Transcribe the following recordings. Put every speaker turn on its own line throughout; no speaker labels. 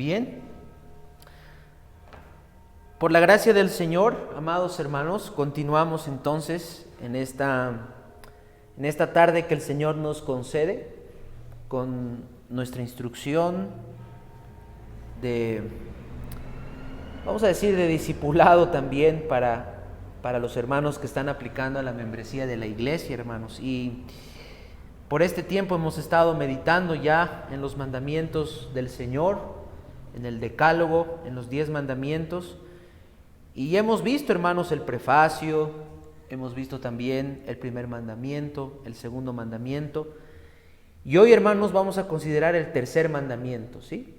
Bien. Por la gracia del Señor, amados hermanos, continuamos entonces en esta tarde que el Señor nos concede con nuestra instrucción vamos a decir, de discipulado también para los hermanos que están aplicando a la membresía de la iglesia, hermanos. Y por este tiempo hemos estado meditando ya en los mandamientos del Señor, en el Decálogo, en los 10 mandamientos. Y hemos visto, hermanos, el prefacio, hemos visto también el primer mandamiento, el segundo mandamiento. Y hoy, hermanos, vamos a considerar el tercer mandamiento, ¿sí?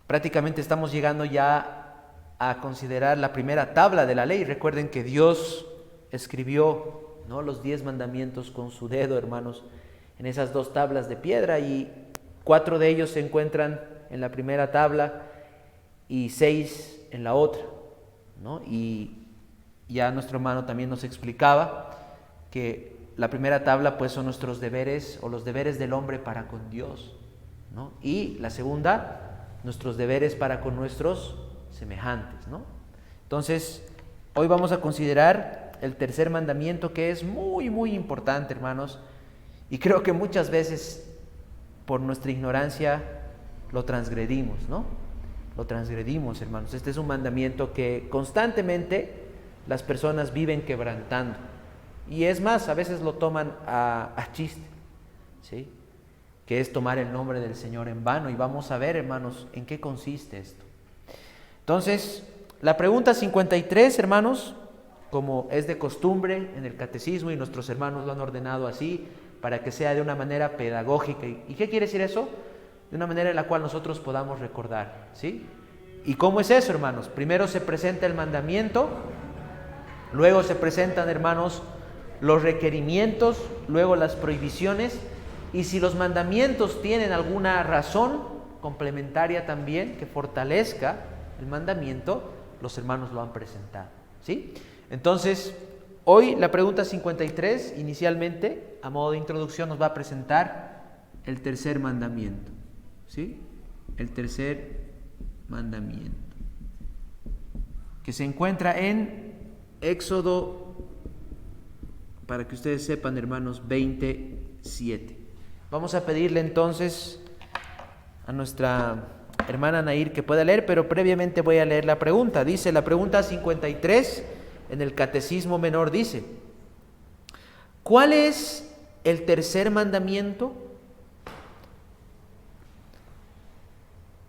Prácticamente estamos llegando ya a considerar la primera tabla de la ley. Recuerden que Dios escribió, ¿no?, los 10 mandamientos con su dedo, hermanos, en esas 2 tablas de piedra, y 4 de ellos se encuentran en la primera tabla y 6 en la otra, ¿no? Y ya nuestro hermano también nos explicaba que la primera tabla pues son nuestros deberes o los deberes del hombre para con Dios, ¿no? Y la segunda, nuestros deberes para con nuestros semejantes, ¿no? Entonces, hoy vamos a considerar el tercer mandamiento, que es muy, muy importante, hermanos, y creo que muchas veces por nuestra ignorancia lo transgredimos, ¿no? Lo transgredimos, hermanos. Este es un mandamiento que constantemente las personas viven quebrantando. Y es más, a veces lo toman a chiste, ¿sí? Que es tomar el nombre del Señor en vano. Y vamos a ver, hermanos, en qué consiste esto. Entonces, la pregunta 53, hermanos, como es de costumbre en el catecismo, y nuestros hermanos lo han ordenado así, para que sea de una manera pedagógica. ¿Y qué quiere decir eso? De una manera en la cual nosotros podamos recordar, ¿sí? ¿Y cómo es eso, hermanos? Primero se presenta el mandamiento, luego se presentan, hermanos, los requerimientos, luego las prohibiciones, y si los mandamientos tienen alguna razón complementaria también que fortalezca el mandamiento, los hermanos lo han presentado, ¿sí? Entonces, hoy la pregunta 53, inicialmente, a modo de introducción, nos va a presentar el tercer mandamiento, ¿sí? El tercer mandamiento, que se encuentra en Éxodo, para que ustedes sepan, hermanos, 27. Vamos a pedirle entonces a nuestra hermana Nair que pueda leer, pero previamente voy a leer la pregunta. Dice la pregunta 53 en el Catecismo Menor, dice: ¿cuál es el tercer mandamiento?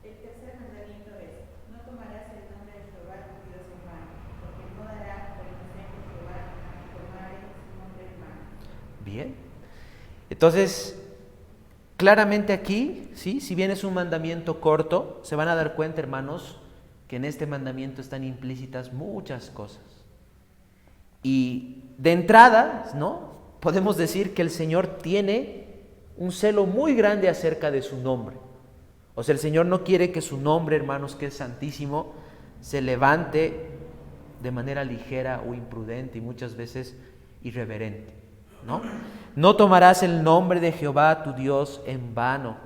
El tercer mandamiento es: no tomarás el nombre de Jehová tu Dios en vano, porque no dará por inocente Jehová a que tomare su nombre en vano.
Bien. Entonces, claramente aquí, ¿sí?, si bien es un mandamiento corto, se van a dar cuenta, hermanos, que en este mandamiento están implícitas muchas cosas. Y de entrada, ¿no?, podemos decir que el Señor tiene un celo muy grande acerca de su nombre. O sea, el Señor no quiere que su nombre, hermanos, que es santísimo, se levante de manera ligera o imprudente y muchas veces irreverente, ¿no? No tomarás el nombre de Jehová tu Dios en vano.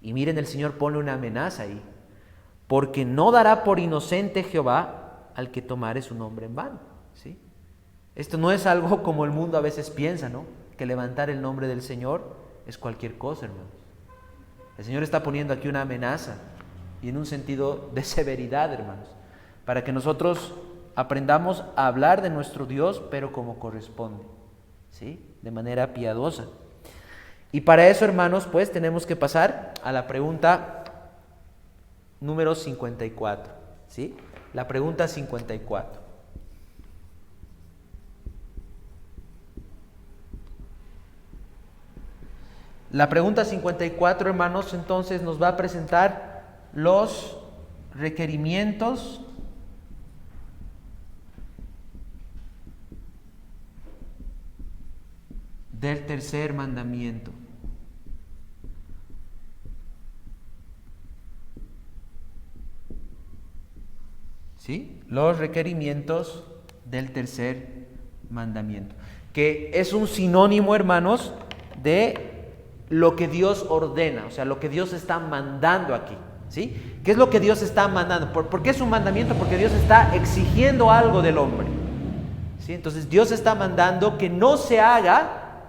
Y miren, el Señor pone una amenaza ahí: porque no dará por inocente Jehová al que tomare su nombre en vano, ¿sí? Esto no es algo como el mundo a veces piensa, ¿no?, que levantar el nombre del Señor es cualquier cosa, hermanos. El Señor está poniendo aquí una amenaza, y en un sentido de severidad, hermanos, para que nosotros aprendamos a hablar de nuestro Dios, pero como corresponde, ¿sí?, de manera piadosa. Y para eso, hermanos, pues tenemos que pasar a la pregunta número 54, ¿sí? La pregunta 54. La pregunta 54, hermanos, entonces nos va a presentar los requerimientos del tercer mandamiento. ¿Sí? Los requerimientos del tercer mandamiento, que es un sinónimo, hermanos, de lo que Dios ordena, o sea, lo que Dios está mandando aquí. ¿sí? ¿Qué es lo que Dios está mandando? ¿Por qué es un mandamiento? Porque Dios está exigiendo algo del hombre, ¿sí? Entonces Dios está mandando que no se haga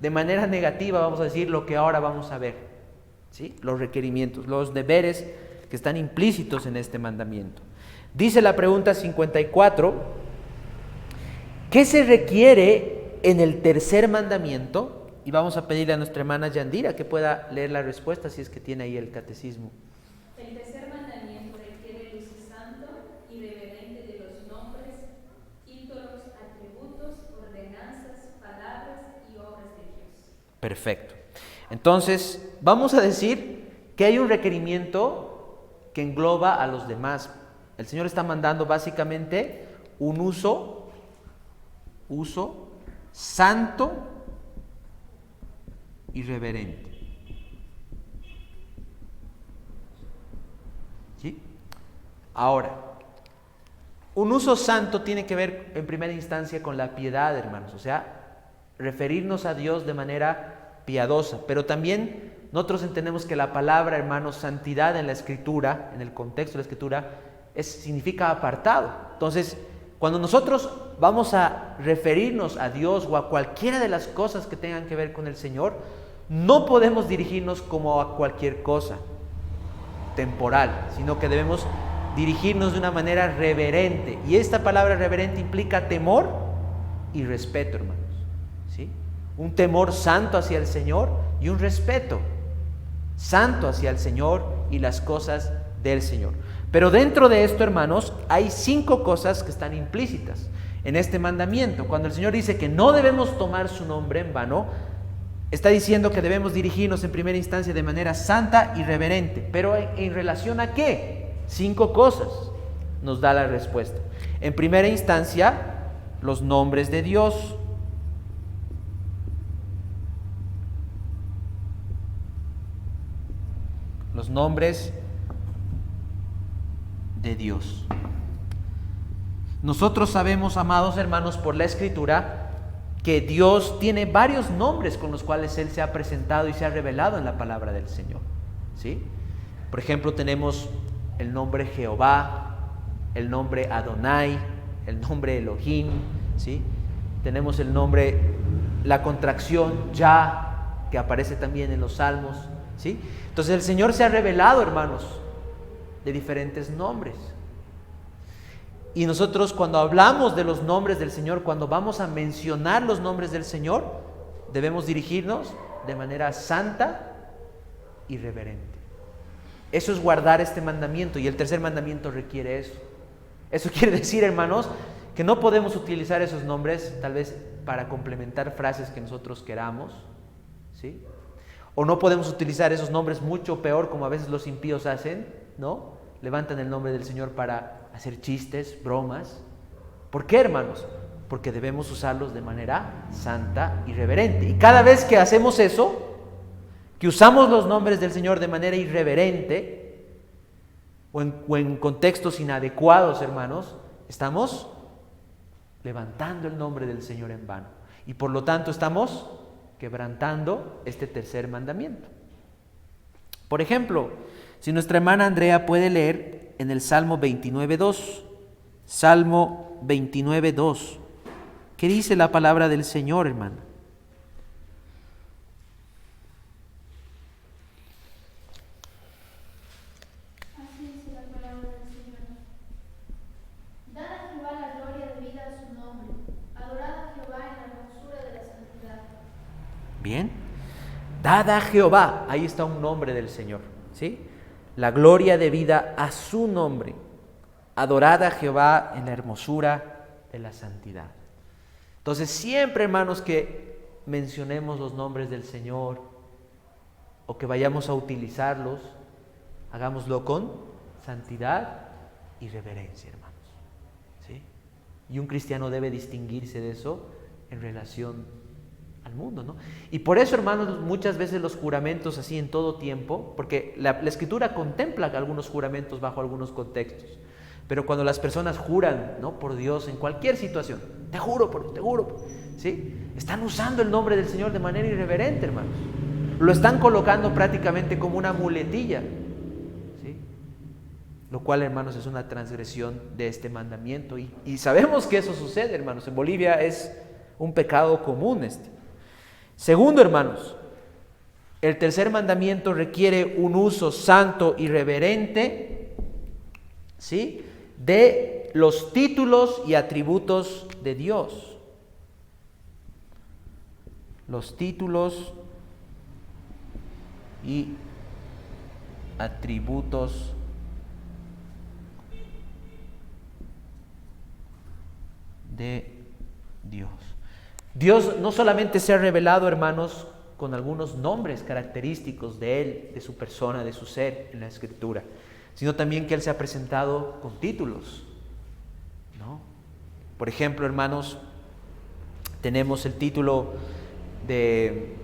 de manera negativa, vamos a decir, lo que ahora vamos a ver, ¿sí? Los requerimientos, los deberes que están implícitos en este mandamiento. Dice la pregunta 54, ¿qué se requiere en el tercer mandamiento? Y vamos a pedirle a nuestra hermana Yandira que pueda leer la respuesta si es que tiene ahí el catecismo.
El tercer mandamiento requiere el uso santo y reverente de los nombres, títulos, atributos, ordenanzas, palabras y obras de Dios.
Perfecto. Entonces, vamos a decir que hay un requerimiento que engloba a los demás. El Señor está mandando básicamente un uso santo y reverente. ¿Sí? Ahora, un uso santo tiene que ver en primera instancia con la piedad, hermanos, o sea, referirnos a Dios de manera piadosa, pero también nosotros entendemos que la palabra, hermanos, santidad en la Escritura, en el contexto de la Escritura, significa apartado. Entonces, cuando nosotros vamos a referirnos a Dios o a cualquiera de las cosas que tengan que ver con el Señor, no podemos dirigirnos como a cualquier cosa temporal, sino que debemos dirigirnos de una manera reverente. Y esta palabra reverente implica temor y respeto, hermanos, ¿sí? Un temor santo hacia el Señor y un respeto santo hacia el Señor y las cosas del Señor. Pero dentro de esto, hermanos, hay 5 cosas que están implícitas en este mandamiento. Cuando el Señor dice que no debemos tomar su nombre en vano, está diciendo que debemos dirigirnos en primera instancia de manera santa y reverente. Pero ¿en relación a qué? 5 cosas nos da la respuesta. En primera instancia, los nombres de Dios. Los nombres de Dios. Nosotros sabemos, amados hermanos, por la Escritura, que Dios tiene varios nombres con los cuales Él se ha presentado y se ha revelado en la palabra del Señor, ¿sí? Por ejemplo, tenemos el nombre Jehová, el nombre Adonai, el nombre Elohim, ¿sí? Tenemos el nombre, la contracción Yah, que aparece también en los Salmos, ¿sí? Entonces el Señor se ha revelado, hermanos, de diferentes nombres. Y nosotros cuando hablamos de los nombres del Señor, cuando vamos a mencionar los nombres del Señor, debemos dirigirnos de manera santa y reverente. Eso es guardar este mandamiento, y el tercer mandamiento requiere eso. Eso quiere decir, hermanos, que no podemos utilizar esos nombres tal vez para complementar frases que nosotros queramos, ¿sí? O no podemos utilizar esos nombres, mucho peor, como a veces los impíos hacen, ¿no? Levantan el nombre del Señor para hacer chistes, bromas. ¿Por qué, hermanos? Porque debemos usarlos de manera santa y reverente. Y cada vez que hacemos eso, que usamos los nombres del Señor de manera irreverente o en contextos inadecuados, hermanos, estamos levantando el nombre del Señor en vano. Y por lo tanto estamos quebrantando este tercer mandamiento. Por ejemplo, si nuestra hermana Andrea puede leer en el Salmo 29.2, Salmo 29.2, ¿qué dice la palabra del Señor, hermana?
Así dice la palabra del Señor. Dad a Jehová la gloria debida a su nombre, adorad a Jehová en la hermosura de la santidad.
Bien, dad a Jehová, ahí está un nombre del Señor, ¿sí? La gloria debida a su nombre, adorad a Jehová en la hermosura de la santidad. Entonces siempre, hermanos, que mencionemos los nombres del Señor o que vayamos a utilizarlos, hagámoslo con santidad y reverencia, hermanos, ¿sí? Y un cristiano debe distinguirse de eso en relación al mundo, ¿no? Y por eso, hermanos, muchas veces los juramentos así en todo tiempo, porque la Escritura contempla algunos juramentos bajo algunos contextos, pero cuando las personas juran, ¿no?, por Dios en cualquier situación, te juro, ¿sí?, están usando el nombre del Señor de manera irreverente, hermanos. Lo están colocando prácticamente como una muletilla, ¿sí? lo cual, hermanos, es una transgresión de este mandamiento. Y sabemos que eso sucede, hermanos. En Bolivia es un pecado común este. Segundo, hermanos, el tercer mandamiento requiere un uso santo y reverente, ¿sí?, de los títulos y atributos de Dios. Los títulos y atributos de Dios. Dios no solamente se ha revelado, hermanos, con algunos nombres característicos de Él, de su persona, de su ser en la Escritura, sino también que Él se ha presentado con títulos, ¿no? Por ejemplo, hermanos, tenemos el título de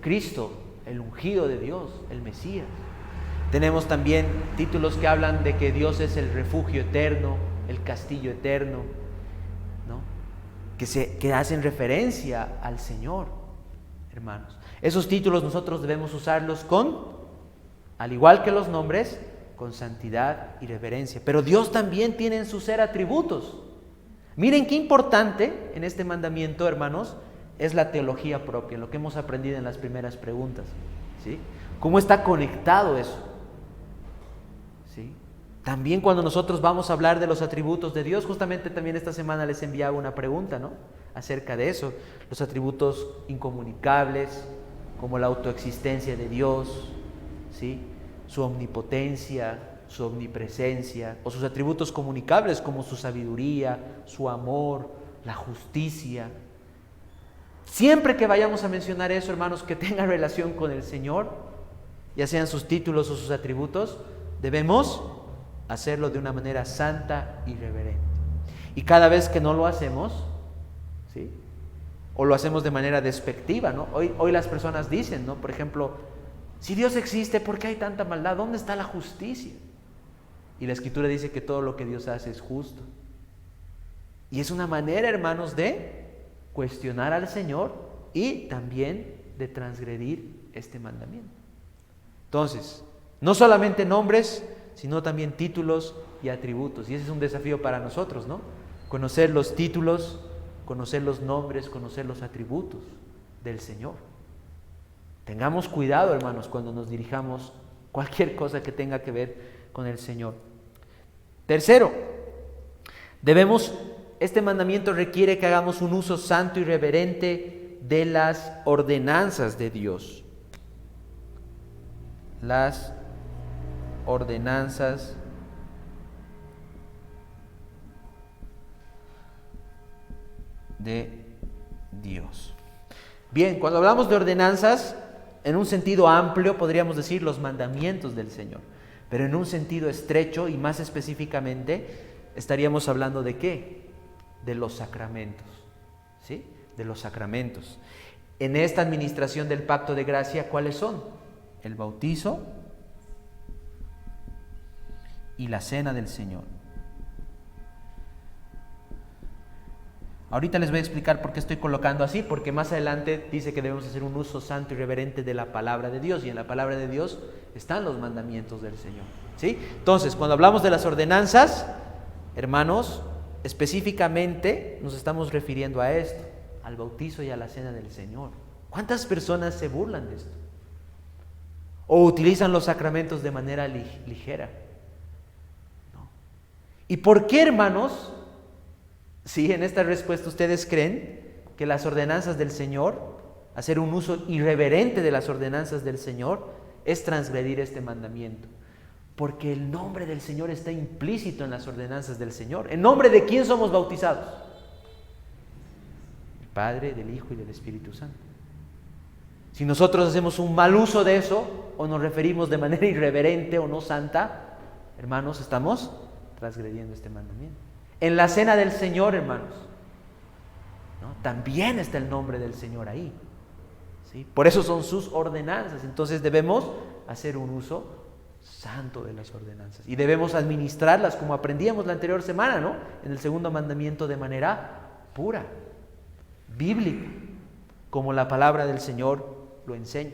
Cristo, el ungido de Dios, el Mesías. Tenemos también títulos que hablan de que Dios es el refugio eterno, el castillo eterno, ¿no?, que hacen referencia al Señor, hermanos. Esos títulos nosotros debemos usarlos al igual que los nombres, con santidad y reverencia. Pero Dios también tiene en su ser atributos. Miren qué importante en este mandamiento, hermanos, es la teología propia, lo que hemos aprendido en las primeras preguntas, ¿sí? ¿Cómo está conectado eso? ¿Sí? También cuando nosotros vamos a hablar de los atributos de Dios, justamente también esta semana les enviaba una pregunta, ¿no?, acerca de eso. Los atributos incomunicables, como la autoexistencia de Dios, ¿sí?, su omnipotencia, su omnipresencia, o sus atributos comunicables como su sabiduría, su amor, la justicia. Siempre que vayamos a mencionar eso, hermanos, que tenga relación con el Señor, ya sean sus títulos o sus atributos, debemos hacerlo de una manera santa y reverente. Y cada vez que no lo hacemos, ¿sí?, o lo hacemos de manera despectiva, ¿no? Hoy las personas dicen, ¿no?, por ejemplo, si Dios existe, ¿por qué hay tanta maldad? ¿Dónde está la justicia? Y la Escritura dice que todo lo que Dios hace es justo. Y es una manera, hermanos, de cuestionar al Señor y también de transgredir este mandamiento. Entonces, no solamente nombres, sino también títulos y atributos. Y ese es un desafío para nosotros, ¿no? Conocer los títulos, conocer los nombres, conocer los atributos del Señor. Tengamos cuidado, hermanos, cuando nos dirijamos cualquier cosa que tenga que ver con el Señor. Tercero, este mandamiento requiere que hagamos un uso santo y reverente de las ordenanzas de Dios. Las ordenanzas de Dios. Bien, cuando hablamos de ordenanzas, en un sentido amplio podríamos decir los mandamientos del Señor, pero en un sentido estrecho y más específicamente estaríamos hablando ¿de qué? De los sacramentos, ¿sí? De los sacramentos. En esta administración del pacto de gracia, ¿cuáles son? El bautizo y la cena del Señor. Ahorita les voy a explicar por qué estoy colocando así, porque más adelante dice que debemos hacer un uso santo y reverente de la palabra de Dios, y en la palabra de Dios están los mandamientos del Señor, ¿sí? Entonces, cuando hablamos de las ordenanzas, hermanos, específicamente nos estamos refiriendo a esto, al bautizo y a la cena del Señor. ¿Cuántas personas se burlan de esto? O utilizan los sacramentos de manera ligera, ¿no? ¿Y por qué, hermanos? Sí, en esta respuesta ustedes creen que las ordenanzas del Señor, hacer un uso irreverente de las ordenanzas del Señor, es transgredir este mandamiento. Porque el nombre del Señor está implícito en las ordenanzas del Señor. ¿En nombre de quién somos bautizados? Del Padre, del Hijo y del Espíritu Santo. Si nosotros hacemos un mal uso de eso, o nos referimos de manera irreverente o no santa, hermanos, estamos transgrediendo este mandamiento. En la cena del Señor, hermanos, ¿no?, también está el nombre del Señor ahí, ¿sí? Por eso son sus ordenanzas. Entonces debemos hacer un uso santo de las ordenanzas y debemos administrarlas como aprendíamos la anterior semana, ¿no?, en el segundo mandamiento, de manera pura, bíblica, como la palabra del Señor lo enseña.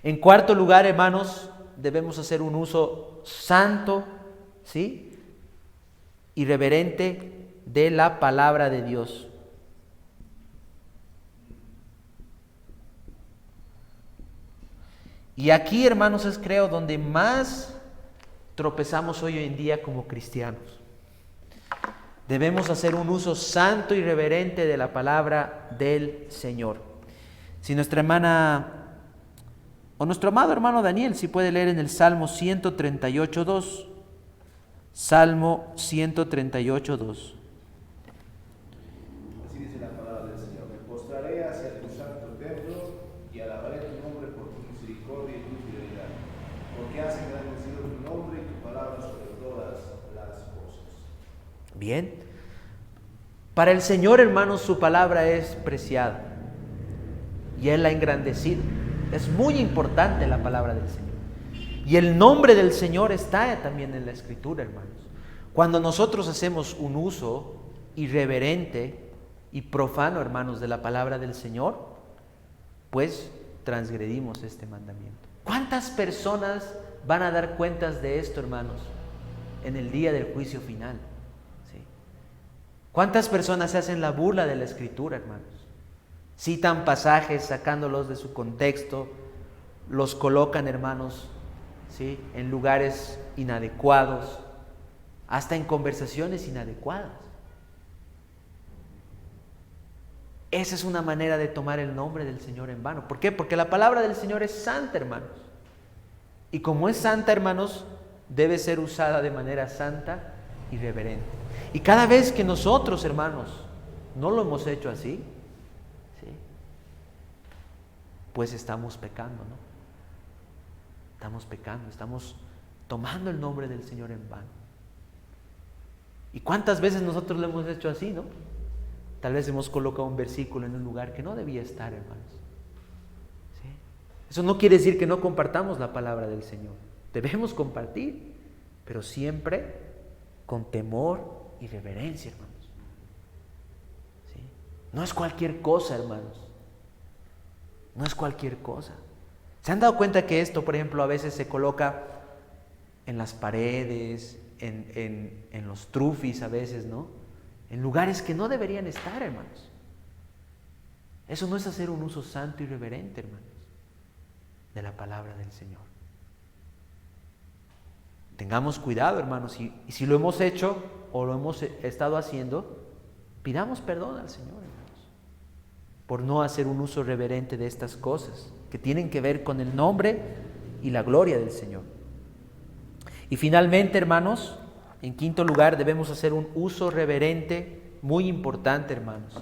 En cuarto lugar, hermanos, debemos hacer un uso santo, ¿sí? Y reverente de la palabra de Dios. Y aquí, hermanos, es creo donde más tropezamos hoy en día como cristianos. Debemos hacer un uso santo y reverente de la palabra del Señor. Si nuestra hermana o nuestro amado hermano Daniel, si puede leer en el Salmo 138:2. Salmo 138:2.
Así dice la palabra del Señor: me postraré hacia tu santo templo y alabaré tu nombre por tu misericordia y tu fidelidad, porque has engrandecido tu nombre y tu palabra sobre todas las cosas.
Bien. Para el Señor, hermanos, su palabra es preciada y Él la ha engrandecido. Es muy importante la palabra del Señor. Y el nombre del Señor está también en la Escritura, hermanos. Cuando nosotros hacemos un uso irreverente y profano, hermanos, de la palabra del Señor, pues transgredimos este mandamiento. ¿Cuántas personas van a dar cuentas de esto, hermanos, en el día del juicio final? ¿Sí? ¿Cuántas personas se hacen la burla de la Escritura, hermanos? Citan pasajes sacándolos de su contexto, los colocan, hermanos, ¿sí?, en lugares inadecuados, hasta en conversaciones inadecuadas. Esa es una manera de tomar el nombre del Señor en vano. ¿Por qué? Porque la palabra del Señor es santa, hermanos. Y como es santa, hermanos, debe ser usada de manera santa y reverente. Y cada vez que nosotros, hermanos, no lo hemos hecho así, ¿sí?, pues estamos pecando, ¿no? Estamos pecando, estamos tomando el nombre del Señor en vano. ¿Y cuántas veces nosotros lo hemos hecho así, no? Tal vez hemos colocado un versículo en un lugar que no debía estar, hermanos. ¿Sí? Eso no quiere decir que no compartamos la palabra del Señor. Debemos compartir, pero siempre con temor y reverencia, hermanos. ¿Sí? No es cualquier cosa, hermanos. No es cualquier cosa. ¿Se han dado cuenta que esto, por ejemplo, a veces se coloca en las paredes, en los trufis a veces, ¿no? En lugares que no deberían estar, hermanos. Eso no es hacer un uso santo y reverente, hermanos, de la palabra del Señor. Tengamos cuidado, hermanos, y si lo hemos hecho o lo hemos estado haciendo, pidamos perdón al Señor, hermanos, por no hacer un uso reverente de estas cosas que tienen que ver con el nombre y la gloria del Señor. Y finalmente, hermanos, en quinto lugar, debemos hacer un uso reverente, muy importante, hermanos,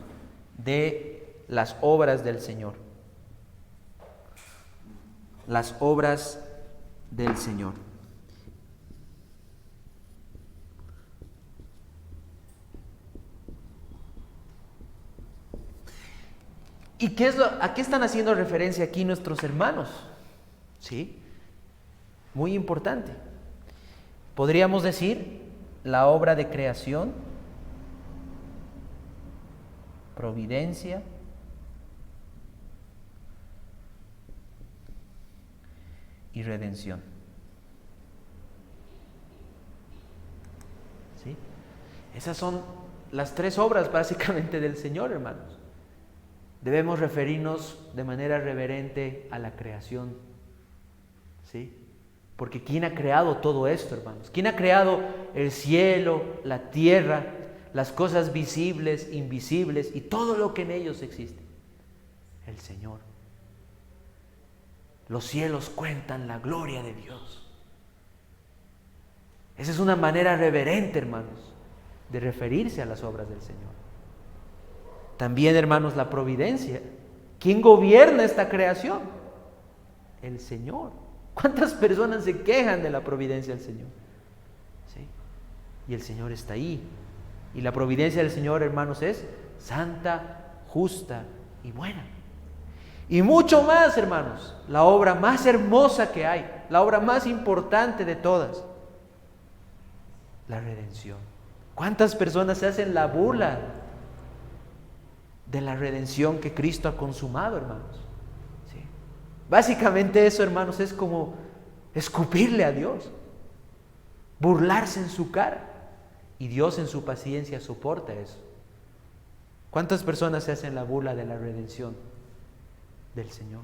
de las obras del Señor. Las obras del Señor. ¿Y a qué están haciendo referencia aquí nuestros hermanos? ¿Sí? Muy importante. Podríamos decir la obra de creación, providencia, y redención. ¿Sí? Esas son las tres obras básicamente del Señor, hermanos. Debemos referirnos de manera reverente a la creación, ¿sí? Porque ¿quién ha creado todo esto, hermanos? ¿Quién ha creado el cielo, la tierra, las cosas visibles, invisibles y todo lo que en ellos existe? El Señor. Los cielos cuentan la gloria de Dios. Esa es una manera reverente, hermanos, de referirse a las obras del Señor. También, hermanos, la providencia. ¿Quién gobierna esta creación? El Señor. ¿Cuántas personas se quejan de la providencia del Señor? ¿Sí? Y el Señor está ahí. Y la providencia del Señor, hermanos, es santa, justa y buena. Y mucho más, hermanos, la obra más hermosa que hay, la obra más importante de todas, la redención. ¿Cuántas personas se hacen la burla de la redención que Cristo ha consumado, hermanos? ¿Sí? Básicamente eso, hermanos, es como escupirle a Dios, burlarse en su cara. Y Dios en su paciencia soporta eso. ¿Cuántas personas se hacen la burla de la redención del Señor?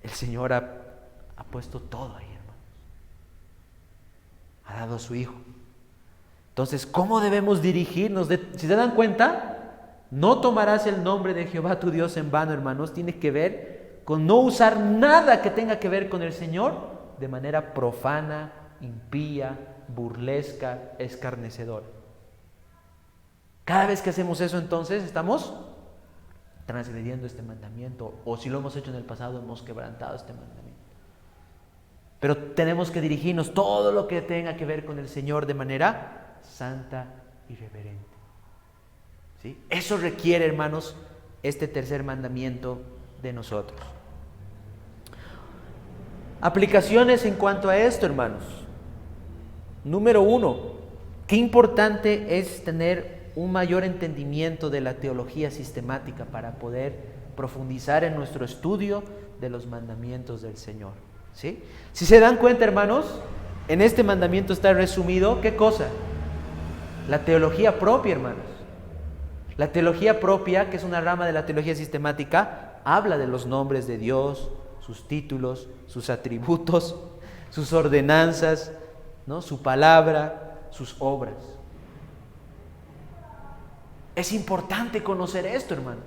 El Señor ha puesto todo ahí, hermanos. Ha dado a su Hijo. Entonces, ¿cómo debemos dirigirnos? Si se dan cuenta, no tomarás el nombre de Jehová tu Dios en vano, hermanos. Tiene que ver con no usar nada que tenga que ver con el Señor de manera profana, impía, burlesca, escarnecedora. Cada vez que hacemos eso, entonces estamos transgrediendo este mandamiento, o si lo hemos hecho en el pasado, hemos quebrantado este mandamiento. Pero tenemos que dirigirnos todo lo que tenga que ver con el Señor de manera santa y reverente. ¿Sí? Eso requiere, hermanos, este tercer mandamiento de nosotros. Aplicaciones en cuanto a esto, hermanos. Número 1, qué importante es tener un mayor entendimiento de la teología sistemática para poder profundizar en nuestro estudio de los mandamientos del Señor. ¿Sí? Si se dan cuenta, hermanos, en este mandamiento está resumido, ¿qué cosa? La teología propia, hermanos. La teología propia, que es una rama de la teología sistemática, habla de los nombres de Dios, sus títulos, sus atributos, sus ordenanzas, ¿no? Su palabra, sus obras. Es importante conocer esto, hermanos.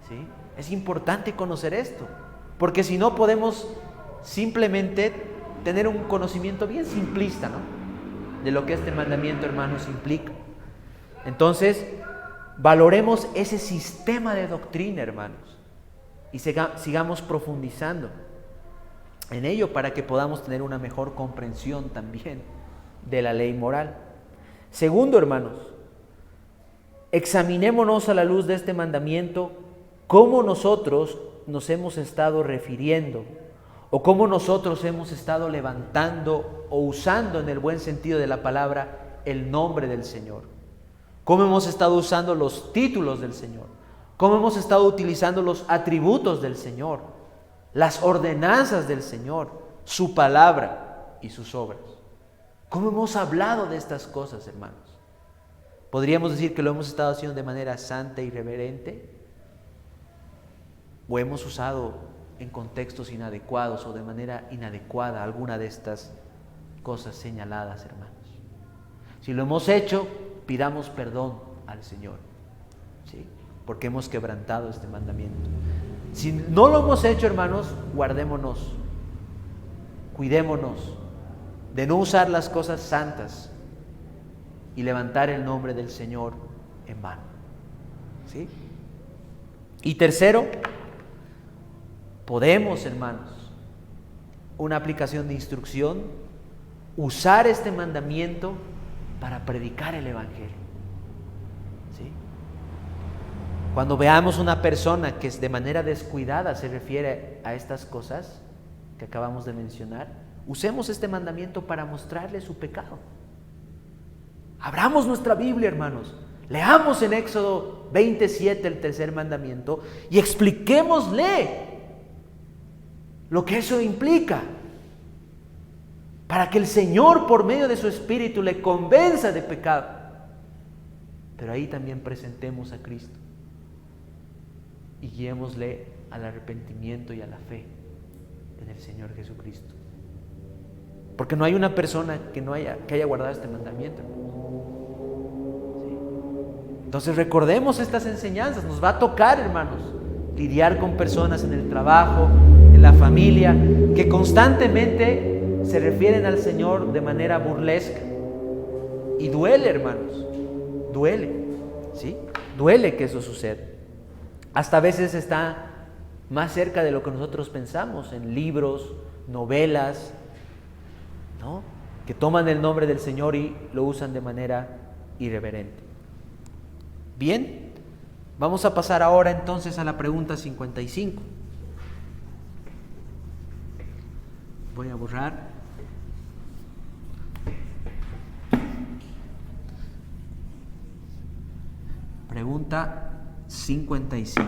¿Sí? Es importante conocer esto, porque si no podemos simplemente tener un conocimiento bien simplista, ¿no?, de lo que este mandamiento, hermanos, implica. Entonces, valoremos ese sistema de doctrina, hermanos, y sigamos profundizando en ello para que podamos tener una mejor comprensión también de la ley moral. Segundo, hermanos, examinémonos a la luz de este mandamiento cómo nosotros nos hemos estado refiriendo o cómo nosotros hemos estado levantando o usando en el buen sentido de la palabra el nombre del Señor. Cómo hemos estado usando los títulos del Señor. Cómo hemos estado utilizando los atributos del Señor, las ordenanzas del Señor, su palabra y sus obras. ¿Cómo hemos hablado de estas cosas, hermanos? ¿Podríamos decir que lo hemos estado haciendo de manera santa y reverente? ¿O hemos usado en contextos inadecuados o de manera inadecuada alguna de estas cosas señaladas, hermanos? Si lo hemos hecho, pidamos perdón al Señor, ¿sí?, porque hemos quebrantado este mandamiento. Si no lo hemos hecho, hermanos, guardémonos, cuidémonos de no usar las cosas santas y levantar el nombre del Señor en vano. ¿Sí? Y tercero, podemos, hermanos, una aplicación de instrucción, usar este mandamiento para predicar el Evangelio. ¿Sí? Cuando veamos una persona que de manera descuidada se refiere a estas cosas que acabamos de mencionar, usemos este mandamiento para mostrarle su pecado. Abramos nuestra Biblia, hermanos, leamos en Éxodo 27 el tercer mandamiento y expliquémosle lo que eso implica, para que el Señor, por medio de su Espíritu, le convenza de pecado. Pero ahí también presentemos a Cristo y guiémosle al arrepentimiento y a la fe en el Señor Jesucristo. Porque no hay una persona que haya guardado este mandamiento. ¿Sí? Entonces recordemos estas enseñanzas. Nos va a tocar, hermanos, lidiar con personas en el trabajo, en la familia, que constantemente se refieren al Señor de manera burlesca. Y duele, hermanos, duele, ¿sí? Duele que eso suceda. Hasta a veces está más cerca de lo que nosotros pensamos, en libros, novelas, ¿no?, que toman el nombre del Señor y lo usan de manera irreverente. Bien, vamos a pasar ahora entonces a la pregunta 55. Voy a borrar. Pregunta 55.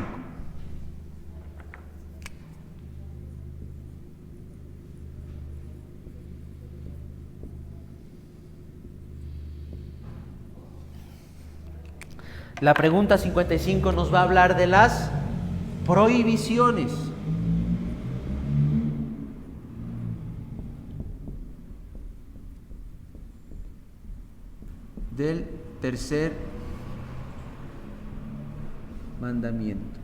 La pregunta 55 nos va a hablar de las prohibiciones. Del tercer mandamiento.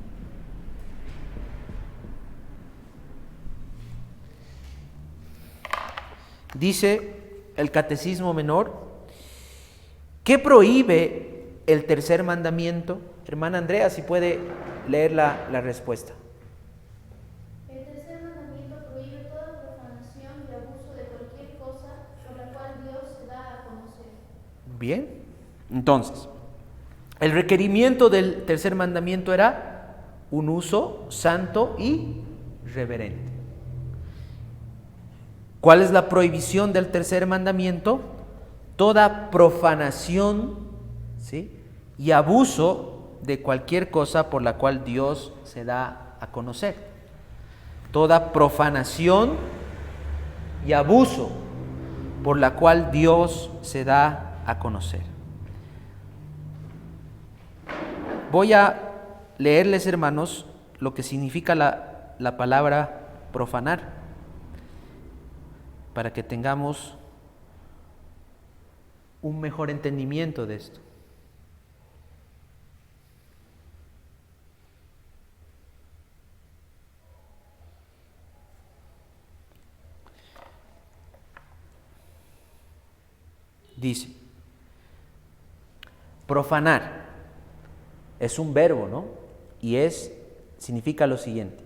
Dice el Catecismo Menor, ¿qué prohíbe el tercer mandamiento? Hermana Andrea, si puede leer la respuesta.
El tercer mandamiento prohíbe toda profanación y abuso de cualquier cosa por la cual Dios se da a conocer.
Bien, entonces, el requerimiento del tercer mandamiento era un uso santo y reverente. ¿Cuál es la prohibición del tercer mandamiento? Toda profanación, ¿sí?, y abuso de cualquier cosa por la cual Dios se da a conocer. Toda profanación y abuso por la cual Dios se da a conocer. Voy a leerles, hermanos, lo que significa la palabra profanar, para que tengamos un mejor entendimiento de esto. Dice, profanar es un verbo, ¿no? Y significa lo siguiente: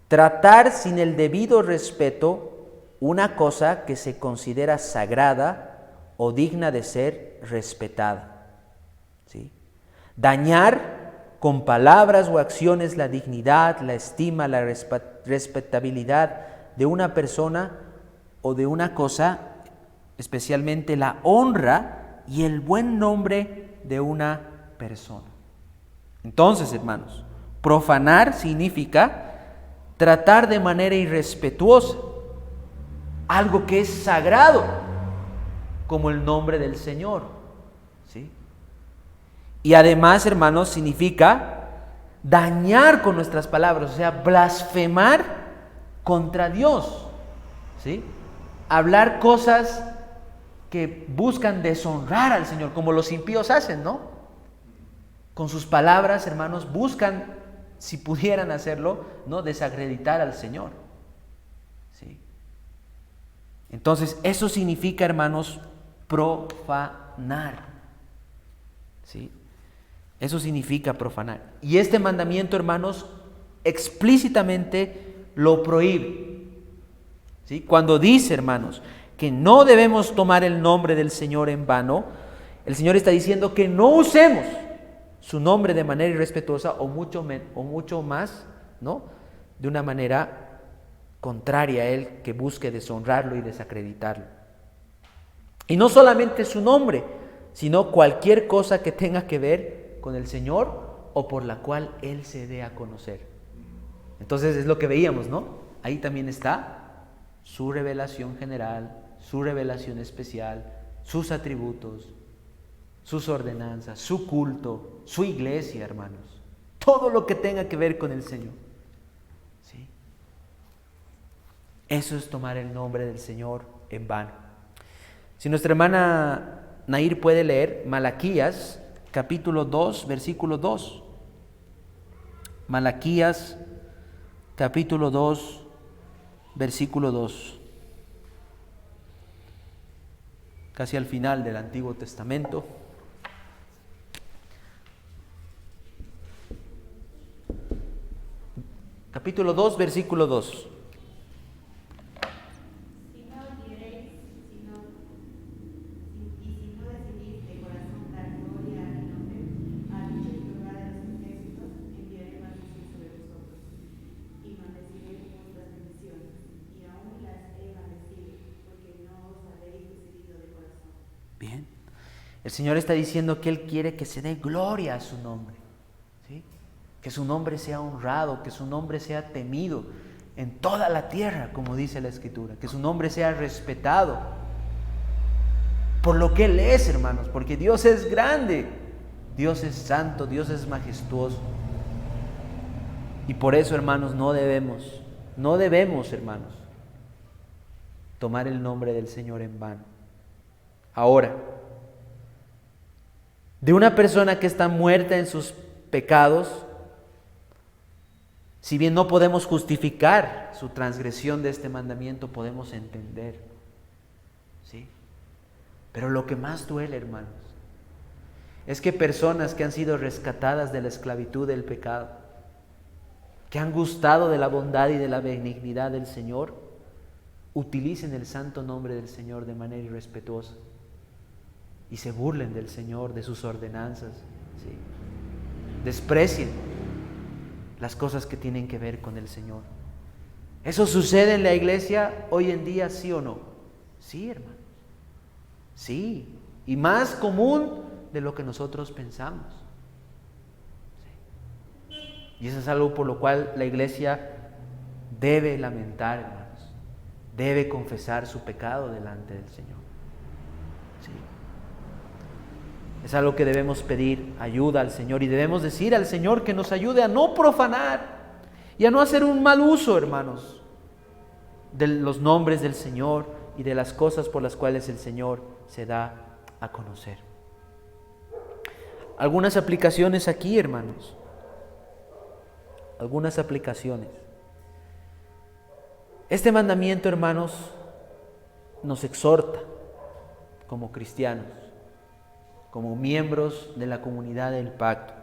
tratar sin el debido respeto una cosa que se considera sagrada o digna de ser respetada, ¿sí? Dañar con palabras o acciones la dignidad, la estima, la respetabilidad de una persona o de una cosa, especialmente la honra y el buen nombre de una persona. Entonces, hermanos, profanar significa tratar de manera irrespetuosa algo que es sagrado, como el nombre del Señor, ¿sí? Y además, hermanos, significa dañar con nuestras palabras, o sea, blasfemar contra Dios, ¿sí? Hablar cosas que buscan deshonrar al Señor, como los impíos hacen, ¿no? Con sus palabras, hermanos, buscan, si pudieran hacerlo, ¿no?, desacreditar al Señor, ¿sí? Entonces, eso significa, hermanos, profanar, ¿sí? Eso significa profanar. Y este mandamiento, hermanos, explícitamente lo prohíbe, ¿sí? Cuando dice, hermanos, que no debemos tomar el nombre del Señor en vano, el Señor está diciendo que no usemos su nombre de manera irrespetuosa o mucho más, ¿no?, de una manera contraria a Él, que busque deshonrarlo y desacreditarlo. Y no solamente su nombre, sino cualquier cosa que tenga que ver con el Señor o por la cual Él se dé a conocer. Entonces es lo que veíamos, ¿no? Ahí también está su revelación general, su revelación especial, sus atributos, sus ordenanzas, su culto, su iglesia, hermanos. Todo lo que tenga que ver con el Señor, ¿sí? Eso es tomar el nombre del Señor en vano. Si nuestra hermana Nair puede leer Malaquías, capítulo 2, versículo 2. Malaquías, capítulo 2, versículo 2. Casi al final del Antiguo Testamento. Capítulo 2, versículo 2.
Si no diréis, si no decidís de corazón dar gloria a mi nombre, ha dicho Jehová de los ejércitos, enviaré maldición sobre vosotros, y maldeciré vuestras bendiciones, y aún las he maldecido, porque no os habéis decidido de corazón.
Bien. El Señor está diciendo que Él quiere que se dé gloria a su nombre, ¿sí? Que su nombre sea honrado, que su nombre sea temido en toda la tierra, como dice la Escritura, que su nombre sea respetado por lo que Él es, hermanos, porque Dios es grande Dios es santo, Dios es majestuoso. Y por eso, hermanos, no debemos, hermanos, tomar el nombre del Señor en vano. Ahora, de una persona que está muerta en sus pecados, si bien no podemos justificar su transgresión de este mandamiento, podemos entender, ¿sí? Pero lo que más duele, hermanos, es que personas que han sido rescatadas de la esclavitud del pecado, que han gustado de la bondad y de la benignidad del Señor, utilicen el santo nombre del Señor de manera irrespetuosa y se burlen del Señor, de sus ordenanzas, ¿sí? Desprecien las cosas que tienen que ver con el Señor. ¿Eso sucede en la iglesia hoy en día, sí o no? Sí, hermanos. Sí, y más común de lo que nosotros pensamos. Sí. Y eso es algo por lo cual la iglesia debe lamentar, hermanos. Debe confesar su pecado delante del Señor. Sí. Es algo que debemos pedir ayuda al Señor y debemos decir al Señor que nos ayude a no profanar y a no hacer un mal uso, hermanos, de los nombres del Señor y de las cosas por las cuales el Señor se da a conocer. Algunas aplicaciones aquí, hermanos. Algunas aplicaciones. Este mandamiento, hermanos, nos exhorta como cristianos, como miembros de la comunidad del pacto,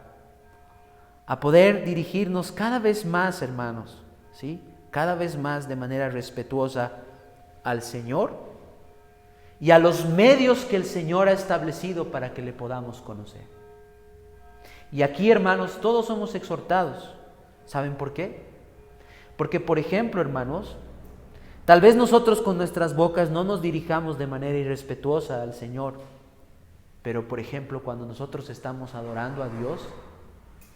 a poder dirigirnos cada vez más, hermanos, ¿sí? Cada vez más de manera respetuosa al Señor y a los medios que el Señor ha establecido para que le podamos conocer. Y aquí, hermanos, todos somos exhortados. ¿Saben por qué? Porque, por ejemplo, hermanos, tal vez nosotros con nuestras bocas no nos dirijamos de manera irrespetuosa al Señor, pero, por ejemplo, cuando nosotros estamos adorando a Dios,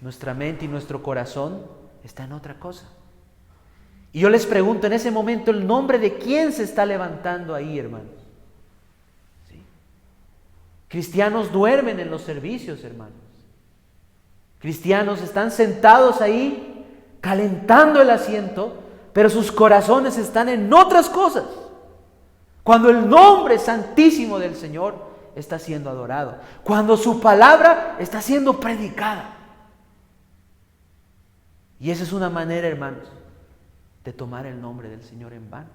nuestra mente y nuestro corazón está en otra cosa. Y yo les pregunto en ese momento, ¿el nombre de quién se está levantando ahí, hermanos? ¿Sí? Cristianos duermen en los servicios, hermanos. Cristianos están sentados ahí, calentando el asiento, pero sus corazones están en otras cosas. Cuando el nombre santísimo del Señor está siendo adorado, cuando su palabra está siendo predicada. Y esa es una manera, hermanos, de tomar el nombre del Señor en vano.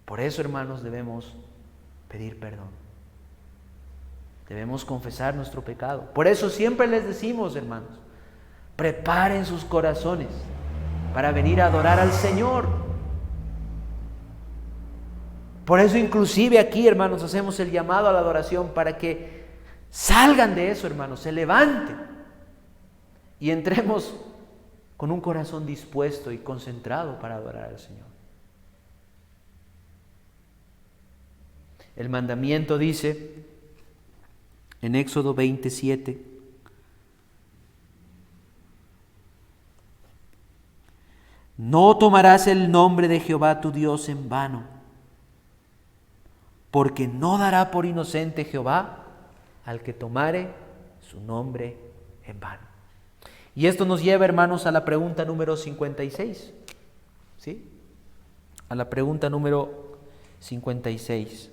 Por eso, hermanos, debemos pedir perdón. Debemos confesar nuestro pecado. Por eso siempre les decimos, hermanos, preparen sus corazones para venir a adorar al Señor. Por eso inclusive aquí, hermanos, hacemos el llamado a la adoración para que salgan de eso, hermanos, se levanten y entremos con un corazón dispuesto y concentrado para adorar al Señor. El mandamiento dice en Éxodo 27, no tomarás el nombre de Jehová tu Dios en vano, porque no dará por inocente Jehová al que tomare su nombre en vano. Y esto nos lleva, hermanos, a la pregunta número 56. ¿Sí? A la pregunta número 56.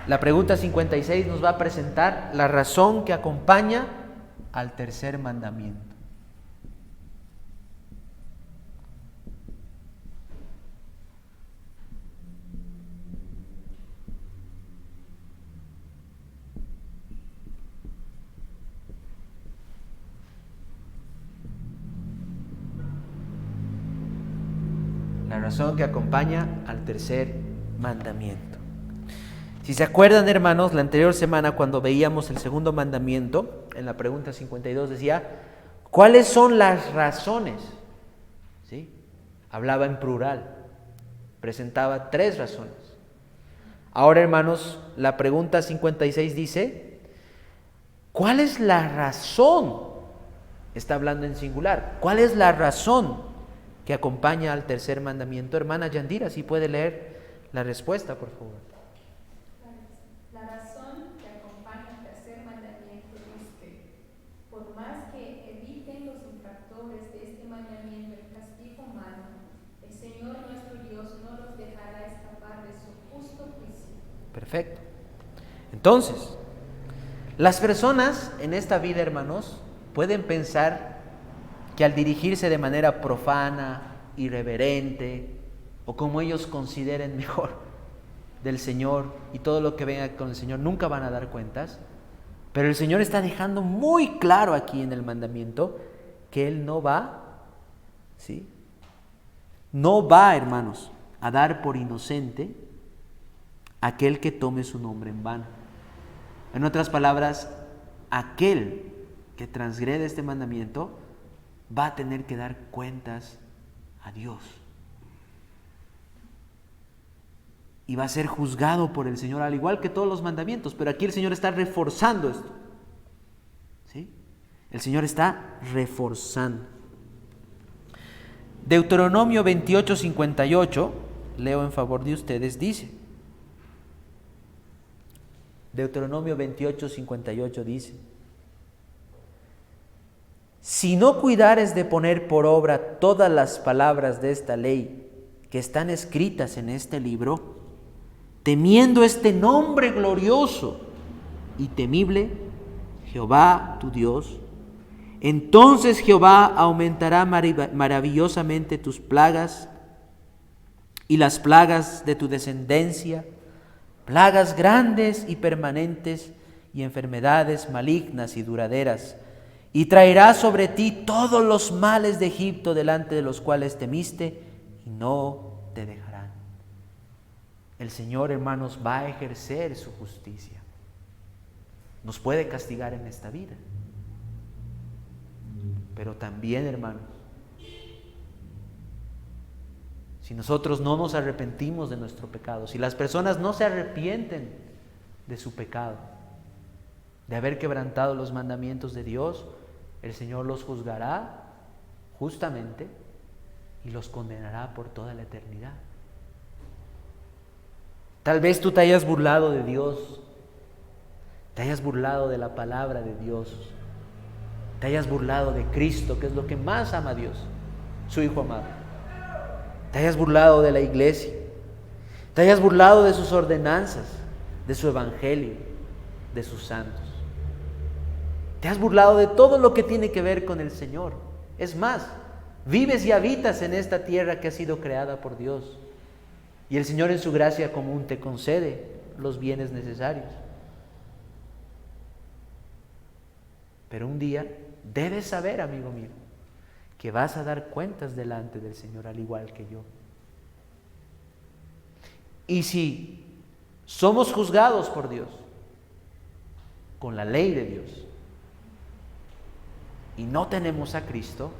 La pregunta 56 nos va a presentar la razón que acompaña al tercer mandamiento. La razón que acompaña al tercer mandamiento. Si se acuerdan, hermanos, la anterior semana cuando veíamos el segundo mandamiento, en la pregunta 52 decía, ¿cuáles son las razones? ¿Sí? Hablaba en plural, presentaba 3 razones. Ahora, hermanos, la pregunta 56 dice, ¿cuál es la razón está hablando en singular. ¿Cuál es la razón que acompaña al tercer mandamiento? Hermana Yandira, si puede leer la respuesta, por favor.
La razón que acompaña al tercer mandamiento es que, por más que eviten los infractores de este mandamiento el castigo humano, el Señor nuestro Dios no los dejará escapar de su justo juicio.
Perfecto. Entonces, las personas en esta vida, hermanos, pueden pensar que al dirigirse de manera profana, irreverente, o como ellos consideren mejor del Señor y todo lo que venga con el Señor, nunca van a dar cuentas. Pero el Señor está dejando muy claro aquí en el mandamiento que Él no va, ¿sí? No va, hermanos, a dar por inocente aquel que tome su nombre en vano. En otras palabras, aquel que transgrede este mandamiento va a tener que dar cuentas a Dios. Y va a ser juzgado por el Señor, al igual que todos los mandamientos. Pero aquí el Señor está reforzando esto. ¿Sí? El Señor está reforzando. Deuteronomio 28:58, leo en favor de ustedes, dice. Deuteronomio 28:58 dice: si no cuidares de poner por obra todas las palabras de esta ley que están escritas en este libro, temiendo este nombre glorioso y temible, Jehová tu Dios, entonces Jehová aumentará maravillosamente tus plagas y las plagas de tu descendencia, plagas grandes y permanentes y enfermedades malignas y duraderas, y traerá sobre ti todos los males de Egipto delante de los cuales temiste, y no te dejarán. El Señor, hermanos, va a ejercer su justicia. Nos puede castigar en esta vida, pero también, hermanos, si nosotros no nos arrepentimos de nuestro pecado, si las personas no se arrepienten de su pecado, de haber quebrantado los mandamientos de Dios, el Señor los juzgará justamente y los condenará por toda la eternidad. Tal vez tú te hayas burlado de Dios, te hayas burlado de la palabra de Dios, te hayas burlado de Cristo, que es lo que más ama a Dios, su Hijo amado. Te hayas burlado de la iglesia, te hayas burlado de sus ordenanzas, de su evangelio, de sus santos. Te has burlado de todo lo que tiene que ver con el Señor. Es más, vives y habitas en esta tierra que ha sido creada por Dios. Y el Señor en su gracia común te concede los bienes necesarios. Pero un día debes saber, amigo mío, que vas a dar cuentas delante del Señor al igual que yo. Y si somos juzgados por Dios con la ley de Dios y no tenemos a Cristo,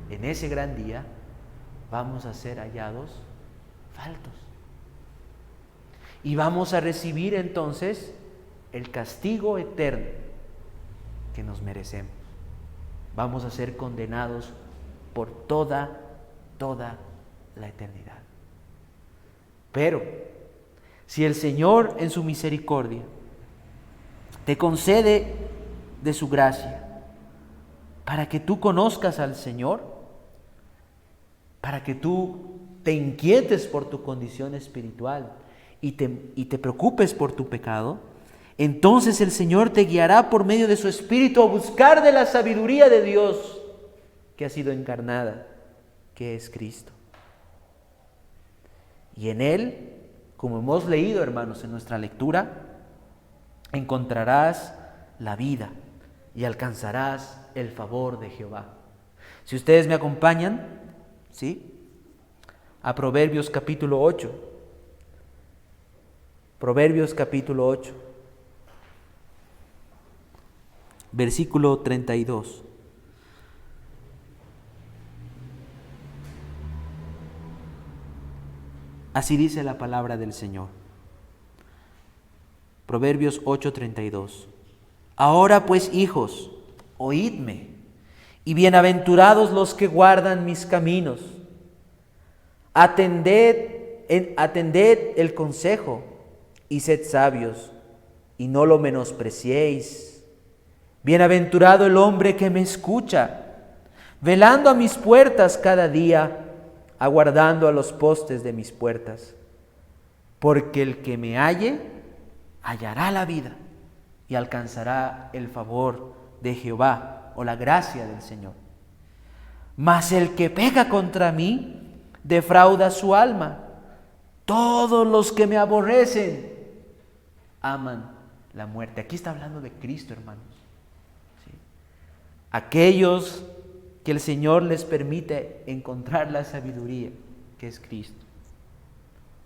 en ese gran día vamos a ser hallados faltos. Y vamos a recibir entonces el castigo eterno que nos merecemos. Vamos a ser condenados por toda la eternidad. Pero si el Señor en su misericordia te concede de su gracia para que tú conozcas al Señor, para que tú te inquietes por tu condición espiritual y te preocupes por tu pecado, entonces el Señor te guiará por medio de su Espíritu a buscar de la sabiduría de Dios que ha sido encarnada, que es Cristo. Y en Él, como hemos leído, hermanos, en nuestra lectura, encontrarás la vida y alcanzarás el favor de Jehová. Si ustedes me acompañan, ¿sí?, a Proverbios capítulo 8. Proverbios capítulo 8. Versículo 32. Así dice la palabra del Señor. Proverbios 8:32. Ahora pues, hijos, oídme, Y bienaventurados los que guardan mis caminos. Atended el consejo y sed sabios, y no lo menospreciéis. Bienaventurado el hombre que me escucha, velando a mis puertas cada día, aguardando a los postes de mis puertas. Porque el que me halle, hallará la vida y alcanzará el favor de Jehová o la gracia del Señor. Mas el que peca contra mí, defrauda su alma. Todos los que me aborrecen aman la muerte. Aquí está hablando de Cristo, hermanos. ¿Sí? Aquellos que el Señor les permite encontrar la sabiduría, que es Cristo.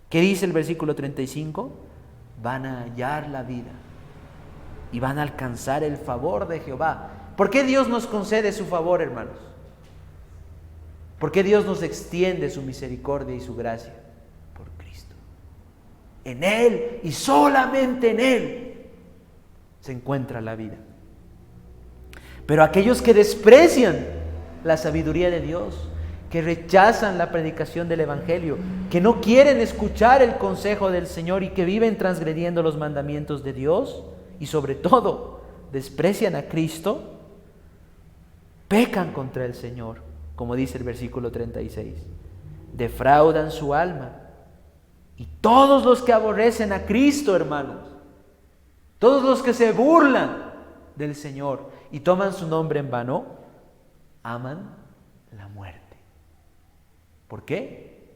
¿Qué dice el versículo 35? Van a hallar la vida y van a alcanzar el favor de Jehová. ¿Por qué Dios nos concede su favor, hermanos? ¿Por qué Dios nos extiende su misericordia y su gracia? Por Cristo. En Él y solamente en Él se encuentra la vida. Pero aquellos que desprecian la sabiduría de Dios, que rechazan la predicación del Evangelio, que no quieren escuchar el consejo del Señor y que viven transgrediendo los mandamientos de Dios y sobre todo desprecian a Cristo, pecan contra el Señor, como dice el versículo 36. Defraudan su alma. Y todos los que aborrecen a Cristo, hermanos, todos los que se burlan del Señor y toman su nombre en vano, aman la muerte. ¿Por qué?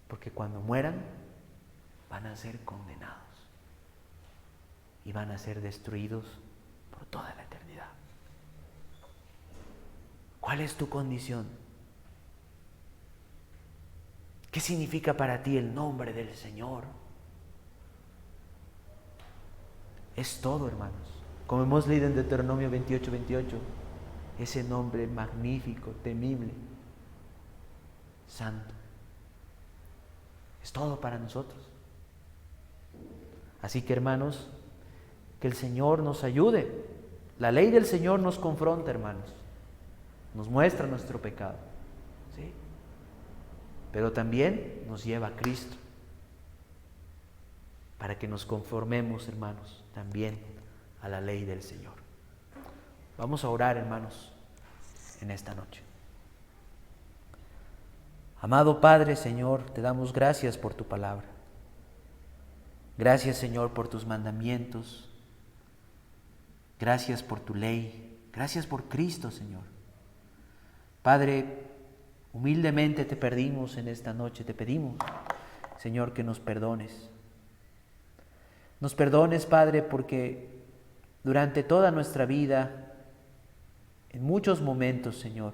Porque cuando mueran van a ser condenados y van a ser destruidos por toda la eternidad. ¿Cuál es tu condición? ¿Qué significa para ti el nombre del Señor? Es todo, hermanos. Como hemos leído en Deuteronomio 28:28, ese nombre magnífico, temible, santo. Es todo para nosotros. Así que, hermanos, que el Señor nos ayude. La ley del Señor nos confronta, hermanos. Nos muestra nuestro pecado, ¿sí? Pero también nos lleva a Cristo para que nos conformemos, hermanos, también a la ley del Señor. Vamos a orar, hermanos, en esta noche. Amado Padre, Señor, te damos gracias por tu palabra. Gracias, Señor, por tus mandamientos. Gracias por tu ley. Gracias por Cristo, Señor. Padre, humildemente te pedimos en esta noche, te pedimos, Señor, que nos perdones. Nos perdones, Padre, porque durante toda nuestra vida, en muchos momentos, Señor,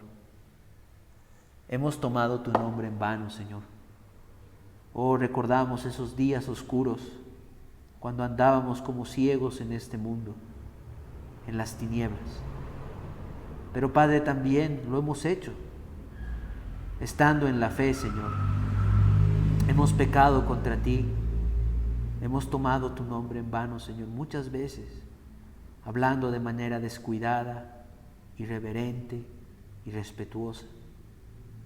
hemos tomado tu nombre en vano, Señor. Oh, recordamos esos días oscuros, cuando andábamos como ciegos en este mundo, en las tinieblas. Pero, Padre, también lo hemos hecho, estando en la fe, Señor. Hemos pecado contra ti, hemos tomado tu nombre en vano, Señor, muchas veces, hablando de manera descuidada, irreverente, irrespetuosa.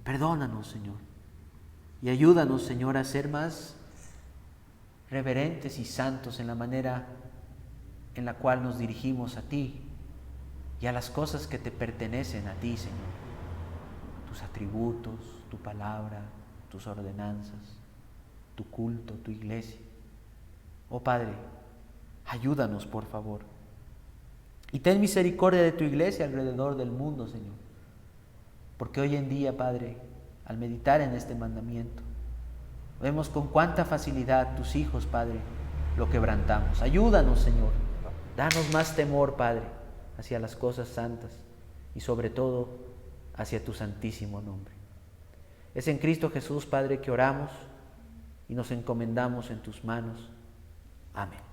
Perdónanos, Señor, y ayúdanos, Señor, a ser más reverentes y santos en la manera en la cual nos dirigimos a ti y a las cosas que te pertenecen a ti, Señor. Tus atributos, tu palabra, tus ordenanzas, tu culto, tu iglesia. Oh Padre, ayúdanos, por favor. Y ten misericordia de tu iglesia alrededor del mundo, Señor. Porque hoy en día, Padre, al meditar en este mandamiento, vemos con cuánta facilidad tus hijos, Padre, lo quebrantamos. Ayúdanos, Señor. Danos más temor, Padre, hacia las cosas santas y sobre todo hacia tu santísimo nombre. Es en Cristo Jesús, Padre, que oramos y nos encomendamos en tus manos. Amén.